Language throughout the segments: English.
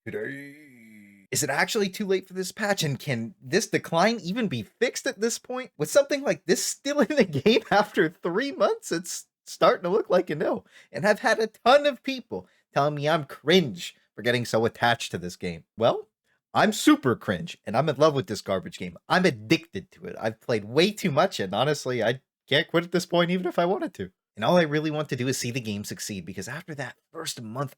Today. Is it actually too late for this patch? And can this decline even be fixed at this point? With something like this still in the game after 3 months, it's starting to look like a no. And I've had a ton of people telling me I'm cringe for getting so attached to this game. Well, I'm super cringe and I'm in love with this garbage game. I'm addicted to it. I've played way too much and honestly, I can't quit at this point even if I wanted to. And all I really want to do is see the game succeed because after that first month,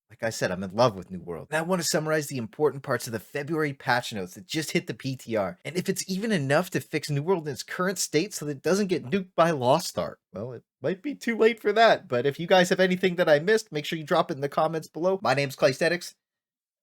like I said, I'm in love with New World. And I want to summarize the important parts of the February patch notes that just hit the PTR. And if it's even enough to fix New World in its current state so that it doesn't get nuked by Lost Ark. Well, it might be too late for that. But if you guys have anything that I missed, make sure you drop it in the comments below. My name's Claysthetics,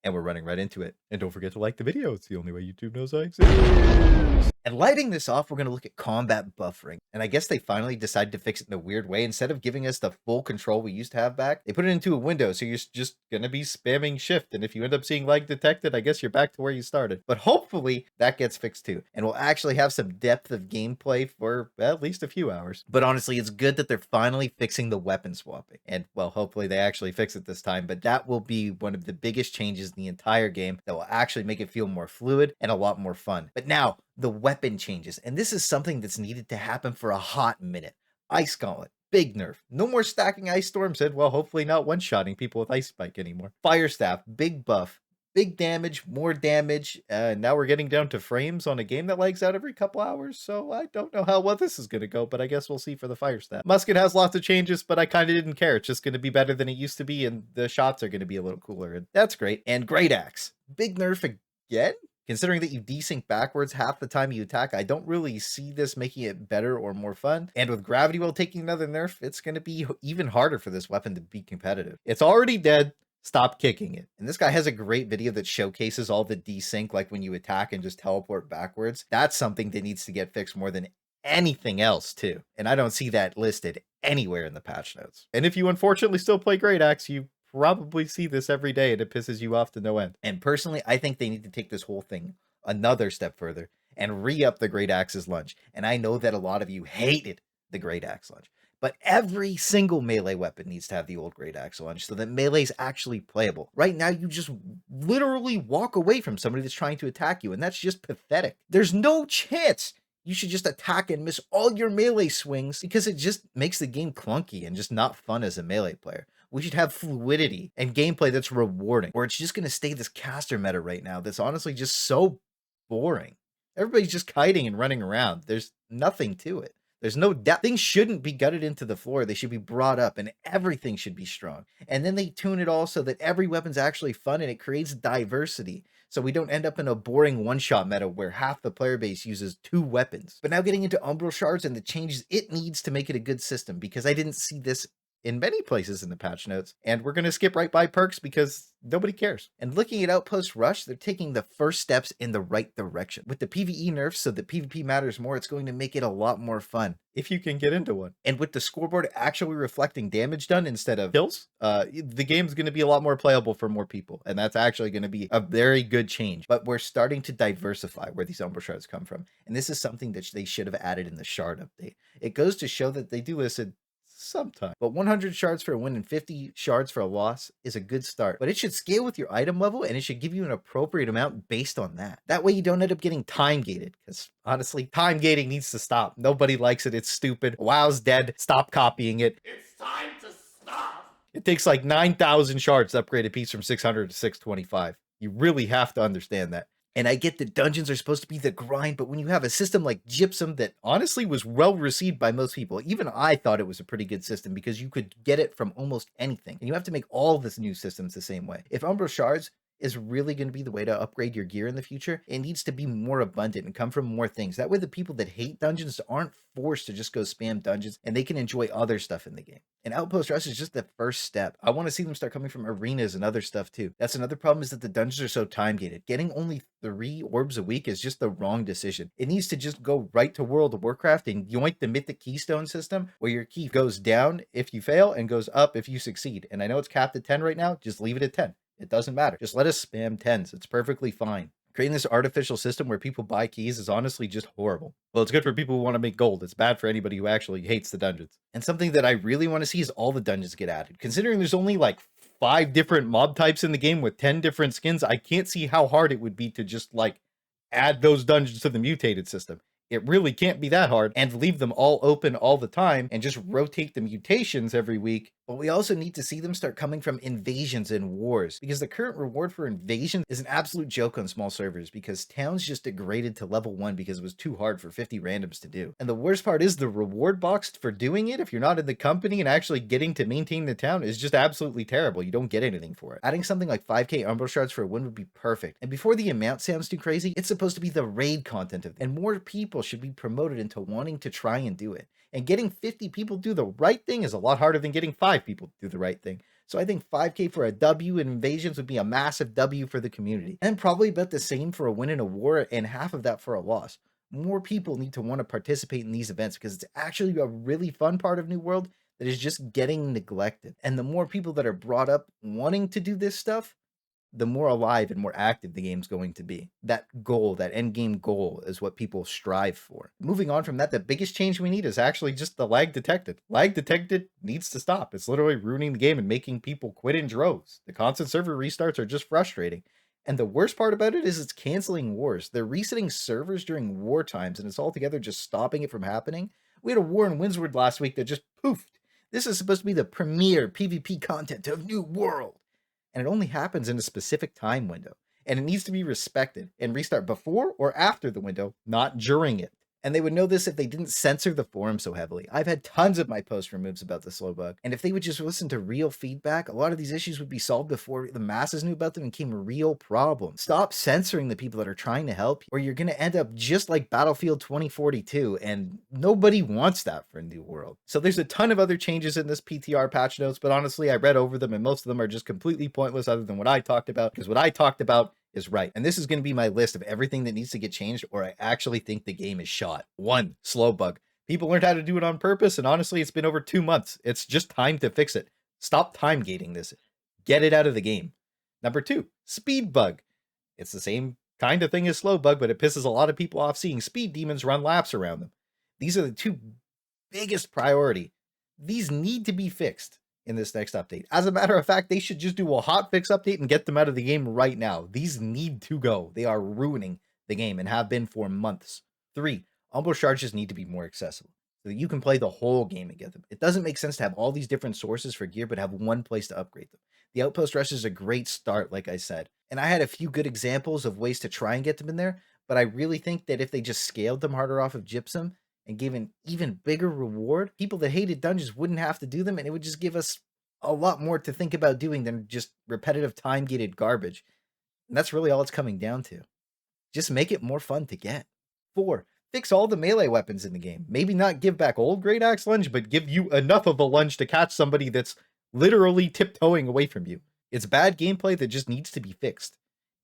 and we're running right into it. And don't forget to like the video. It's the only way YouTube knows I exist. And lighting this off, we're going to look at combat buffering. And I guess they finally decided to fix it in a weird way. Instead of giving us the full control we used to have back, they put it into a window. So you're just going to be spamming shift. And if you end up seeing lag detected, I guess you're back to where you started. But hopefully that gets fixed too. And we'll actually have some depth of gameplay for at least a few hours. But honestly, it's good that they're finally fixing the weapon swapping. And well, hopefully they actually fix it this time. But that will be one of the biggest changes in the entire game that will actually make it feel more fluid and a lot more fun. But now, the weapon changes, and this is something that's needed to happen for a hot minute. Ice Gauntlet, big nerf. No more stacking Ice Storm said, well, hopefully not one-shotting people with Ice Spike anymore. Fire Staff, big buff. Big damage, more damage. Now we're getting down to frames on a game that lags out every couple hours, so I don't know how well this is going to go, but I guess we'll see for the Fire Staff. Musket has lots of changes, but I kind of didn't care. It's just going to be better than it used to be, and the shots are going to be a little cooler, and that's great. And Great Axe, big nerf again? Considering that you desync backwards half the time you attack, I don't really see this making it better or more fun. And with Gravity Well taking another nerf, it's going to be even harder for this weapon to be competitive. It's already dead. Stop kicking it. And this guy has a great video that showcases all the desync, like when you attack and just teleport backwards. That's something that needs to get fixed more than anything else too. And I don't see that listed anywhere in the patch notes. And if you unfortunately still play Great Axe, you probably see this every day and it pisses you off to no end. And personally, I think they need to take this whole thing another step further and re-up the Great Axe's lunge. And I know that a lot of you hated the Great Axe lunge, but every single melee weapon needs to have the old Great Axe lunge so that melee is actually playable. Right now, you just literally walk away from somebody that's trying to attack you, and that's just pathetic. There's no chance you should just attack and miss all your melee swings because it just makes the game clunky and just not fun as a melee player. We should have fluidity and gameplay that's rewarding, or it's just going to stay this caster meta right now that's honestly just so boring. Everybody's just kiting and running around. There's nothing to it. There's no depth. Things shouldn't be gutted into the floor. They should be brought up and everything should be strong. And then they tune it all so that every weapon's actually fun and it creates diversity. So we don't end up in a boring one-shot meta where half the player base uses 2 weapons. But now getting into Umbral Shards and the changes it needs to make it a good system, because I didn't see this in many places in the patch notes, and we're going to skip right by perks because nobody cares. And looking at Outpost Rush, they're taking the first steps in the right direction. With the PvE nerfs so that PvP matters more, it's going to make it a lot more fun, if you can get into one. And with the scoreboard actually reflecting damage done instead of kills, the game's going to be a lot more playable for more people, and that's actually going to be a very good change. But we're starting to diversify where these Umbral Shards come from, and this is something that they should have added in the Shard update. It goes to show that they do listen sometime. But 100 shards for a win and 50 shards for a loss is a good start. But it should scale with your item level, and it should give you an appropriate amount based on that. That way you don't end up getting time gated, because honestly, time gating needs to stop. Nobody likes it. It's stupid. WoW's dead. Stop copying it. It's time to stop. It takes like 9,000 shards to upgrade a piece from 600 to 625. You really have to understand that. And I get that dungeons are supposed to be the grind, but when you have a system like Gypsum that honestly was well received by most people, even I thought it was a pretty good system because you could get it from almost anything. And you have to make all this new systems the same way. If Umbral Shards is really going to be the way to upgrade your gear in the future, it needs to be more abundant and come from more things. That way the people that hate dungeons aren't forced to just go spam dungeons and they can enjoy other stuff in the game. And Outpost Rush is just the first step. I want to see them start coming from arenas and other stuff too. That's another problem, is that the dungeons are so time gated. Getting only 3 orbs a week is just the wrong decision. It needs to just go right to World of Warcraft and yoink the Mythic Keystone system, where your key goes down if you fail and goes up if you succeed. And I know it's capped at 10 right now. Just leave it at 10. It doesn't matter. Just let us spam 10s. It's perfectly fine. Creating this artificial system where people buy keys is honestly just horrible. Well, it's good for people who want to make gold. It's bad for anybody who actually hates the dungeons. And something that I really want to see is all the dungeons get added. Considering there's only like 5 different mob types in the game with 10 different skins, I can't see how hard it would be to just like add those dungeons to the mutated system. It really can't be that hard, and leave them all open all the time and just rotate the mutations every week. But we also need to see them start coming from invasions and wars, because the current reward for invasion is an absolute joke on small servers, because towns just degraded to level 1 because it was too hard for 50 randoms to do. And the worst part is the reward box for doing it, if you're not in the company and actually getting to maintain the town, is just absolutely terrible. You don't get anything for it. Adding something like 5k Umbral Shards for a win would be perfect. And before the amount sounds too crazy, it's supposed to be the raid content of it, and more people should be promoted into wanting to try and do it. And getting 50 people do the right thing is a lot harder than getting 5 people to do the right thing. So I think 5k for a W in invasions would be a massive W for the community. And probably about the same for a win in a war, and half of that for a loss. More people need to want to participate in these events, because it's actually a really fun part of New World that is just getting neglected. And the more people that are brought up wanting to do this stuff, the more alive and more active the game's going to be. That goal, that end game goal, is what people strive for. Moving on from that, the biggest change we need is actually just the lag detected. Lag detected needs to stop. It's literally ruining the game and making people quit in droves. The constant server restarts are just frustrating. And the worst part about it is it's canceling wars. They're resetting servers during war times, and it's altogether just stopping it from happening. We had a war in Windsward last week that just poofed. This is supposed to be the premier PvP content of New World, and it only happens in a specific time window, and it needs to be respected and restart before or after the window, not during it. And they would know this if they didn't censor the forum so heavily. I've had tons of my posts removed about the slow bug, and if they would just listen to real feedback, a lot of these issues would be solved before the masses knew about them and became real problems. Stop censoring the people that are trying to help you, or you're going to end up just like Battlefield 2042, and nobody wants that for a New World. So there's a ton of other changes in this PTR patch notes, but honestly, I read over them and most of them are just completely pointless other than what I talked about, because what I talked about is right. And this is going to be my list of everything that needs to get changed, or I actually think the game is shot. 1, slow bug. People learned how to do it on purpose, and honestly, it's been over 2 months. It's just time to fix it. Stop time gating this. Get it out of the game. Number 2, speed bug. It's the same kind of thing as slow bug, but it pisses a lot of people off seeing speed demons run laps around them. These are the 2 biggest priority. These need to be fixed in this next update. As a matter of fact, they should just do a hotfix update and get them out of the game right now. These need to go. They are ruining the game and have been for months. 3, Umbral Shards just need to be more accessible so that you can play the whole game and get them. It doesn't make sense to have all these different sources for gear, but have one place to upgrade them. The Outpost Rush is a great start, like I said. And I had a few good examples of ways to try and get them in there, but I really think that if they just scaled them harder off of Gypsum and gave an even bigger reward, people that hated dungeons wouldn't have to do them, and it would just give us a lot more to think about doing than just repetitive time-gated garbage. And that's really all it's coming down to. Just make it more fun to get. 4, fix all the melee weapons in the game. Maybe not give back old Great Axe Lunge, but give you enough of a lunge to catch somebody that's literally tiptoeing away from you. It's bad gameplay that just needs to be fixed.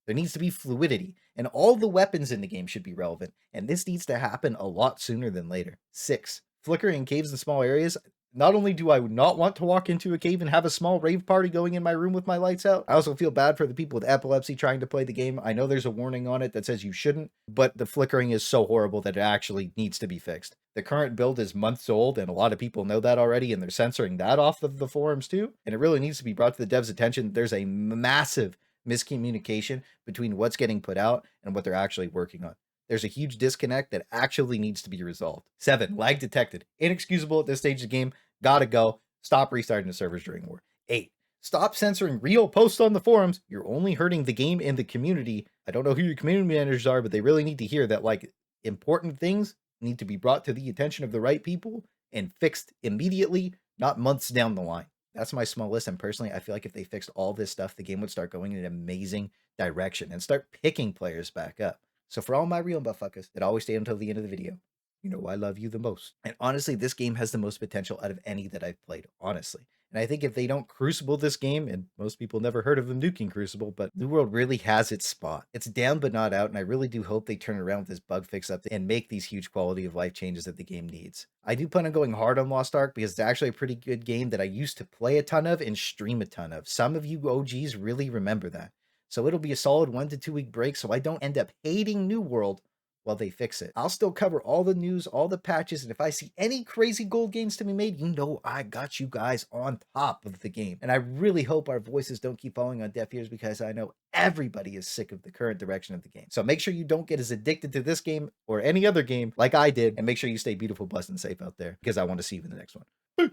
There needs to be fluidity, and all the weapons in the game should be relevant, and this needs to happen a lot sooner than later. 6, flickering in caves and small areas. Not only do I not want to walk into a cave and have a small rave party going in my room with my lights out, I also feel bad for the people with epilepsy trying to play the game. I know there's a warning on it that says you shouldn't, but the flickering is so horrible that it actually needs to be fixed. The current build is months old, and a lot of people know that already, and they're censoring that off of the forums too. And it really needs to be brought to the devs' attention. There's a massive miscommunication between what's getting put out and what they're actually working on. There's a huge disconnect that actually needs to be resolved. 7, lag detected. Inexcusable at this stage of the game. Gotta go. Stop restarting the servers during war. 8, stop censoring real posts on the forums. You're only hurting the game and the community. I don't know who your community managers are, but they really need to hear that, like, important things need to be brought to the attention of the right people and fixed immediately, not months down the line. That's my small list, and personally, I feel like if they fixed all this stuff, the game would start going in an amazing direction and start picking players back up. So for all my real buttfuckers that always stay until the end of the video, you know I love you the most. And honestly, this game has the most potential out of any that I've played, honestly. And I think if they don't Crucible this game, and most people never heard of them nuking Crucible, but New World really has its spot. It's down but not out, and I really do hope they turn around with this bug fix up and make these huge quality of life changes that the game needs. I do plan on going hard on Lost Ark because it's actually a pretty good game that I used to play a ton of and stream a ton of. Some of you OGs really remember that. So it'll be a solid 1 to 2 week break so I don't end up hating New World while they fix it. I'll still cover all the news, all the patches, and if I see any crazy gold gains to be made, you know I got you guys on top of the game. And I really hope our voices don't keep falling on deaf ears, because I know everybody is sick of the current direction of the game. So make sure you don't get as addicted to this game or any other game like I did, and make sure you stay beautiful, blessed, and safe out there, because I want to see you in the next one.